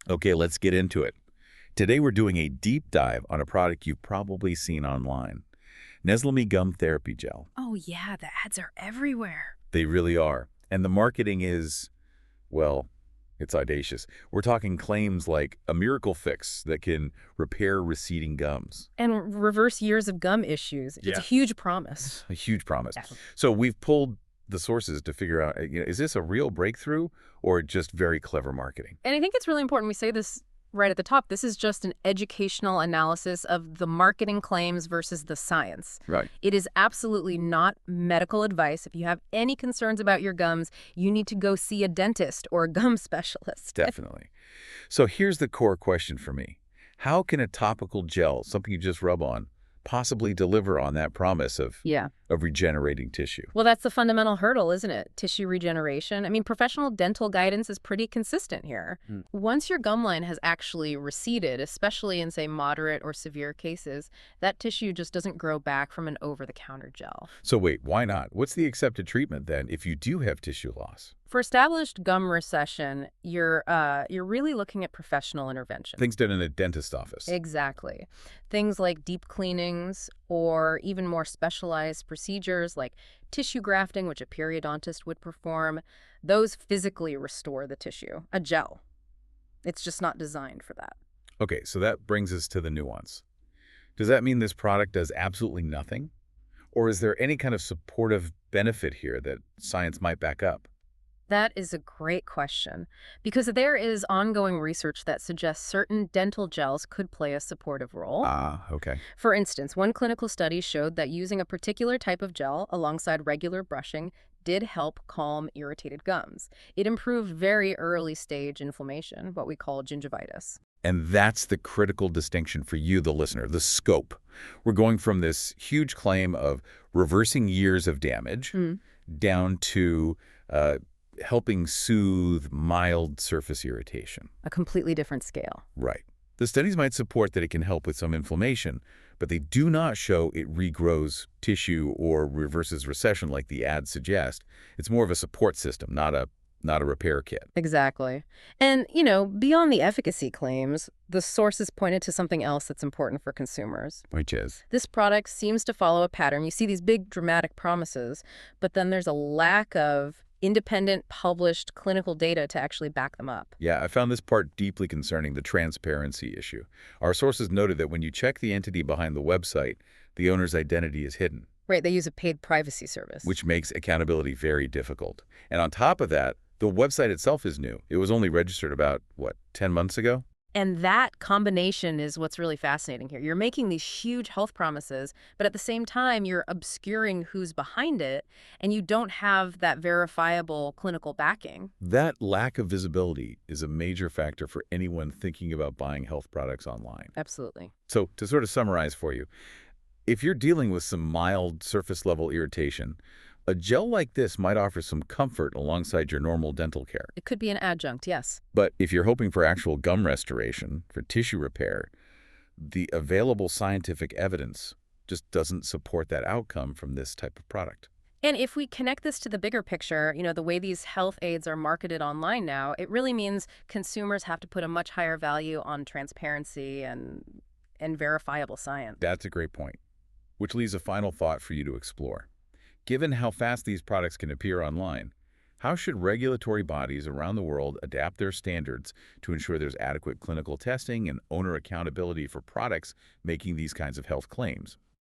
Okay, let's get into it. Today we're doing a deep dive on a product you've probably seen online. Neslemy Gum Therapy Gel. Oh, yeah, the ads are everywhere. They really are. And the marketing is, well, it's audacious. We're talking claims like a miracle fix that can repair receding gums. And reverse years of gum issues. It's a Yeah. huge promise. A huge promise. Yeah. So we've pulled the sources to figure out, is this a real breakthrough or just very clever marketing? And I think it's really important we say this right at the top. This is just an educational analysis of the marketing claims versus the science. Right. It is absolutely not medical advice. If you have any concerns about your gums, you need to go see a dentist or a gum specialist. Definitely. So here's the core question for me. How can a topical gel, something you just rub on, possibly deliver on that promise of, Yeah. of regenerating tissue? Well, that's the fundamental hurdle, isn't it? Tissue regeneration. I mean, professional dental guidance is pretty consistent here. Once your gum line has actually receded, especially in, say, moderate or severe cases, that tissue just doesn't grow back from an over-the-counter gel. So wait, why not? What's the accepted treatment then if you do have tissue loss? For established gum recession, you're really looking at professional intervention. Things done in a dentist office. Exactly. Things like deep cleanings or even more specialized procedures like tissue grafting, which a periodontist would perform, those physically restore the tissue. A gel. It's just not designed for that. Okay, so that brings us to the nuance. Does that mean this product does absolutely nothing? Or is there any kind of supportive benefit here that science might back up? That is a great question because there is ongoing research that suggests certain dental gels could play a supportive role. Ah, okay. For instance, one clinical study showed that using a particular type of gel alongside regular brushing did help calm irritated gums. It improved very early stage inflammation, what we call gingivitis. And that's the critical distinction for you, the listener, the scope. We're going from this huge claim of reversing years of damage down to helping soothe mild surface irritation. A completely different scale. Right. The studies might support that it can help with some inflammation, but they do not show it regrows tissue or reverses recession like the ads suggest. It's more of a support system, not a repair kit. Exactly. And, beyond the efficacy claims, the sources pointed to something else that's important for consumers. Which is? This product seems to follow a pattern. You see these big dramatic promises, but then there's a lack of independent published clinical data to actually back them up. Yeah, I found this part deeply concerning, the transparency issue. Our sources noted that when you check the entity behind the website, the owner's identity is hidden, Right, they use a paid privacy service. which makes accountability very difficult. And on top of that, the website itself is new. It was only registered about, 10 months ago? And that combination is what's really fascinating here. You're making these huge health promises, but at the same time, you're obscuring who's behind it, and you don't have that verifiable clinical backing. That lack of visibility is a major factor for anyone thinking about buying health products online. Absolutely. So to sort of summarize for you, if you're dealing with some mild surface level irritation, a gel like this might offer some comfort alongside your normal dental care. It could be an adjunct, yes. But if you're hoping for actual gum restoration, for tissue repair, the available scientific evidence just doesn't support that outcome from this type of product. And if we connect this to the bigger picture, the way these health aids are marketed online now, it really means consumers have to put a much higher value on transparency and verifiable science. That's a great point, which leaves a final thought for you to explore. Given how fast these products can appear online, how should regulatory bodies around the world adapt their standards to ensure there's adequate clinical testing and owner accountability for products making these kinds of health claims?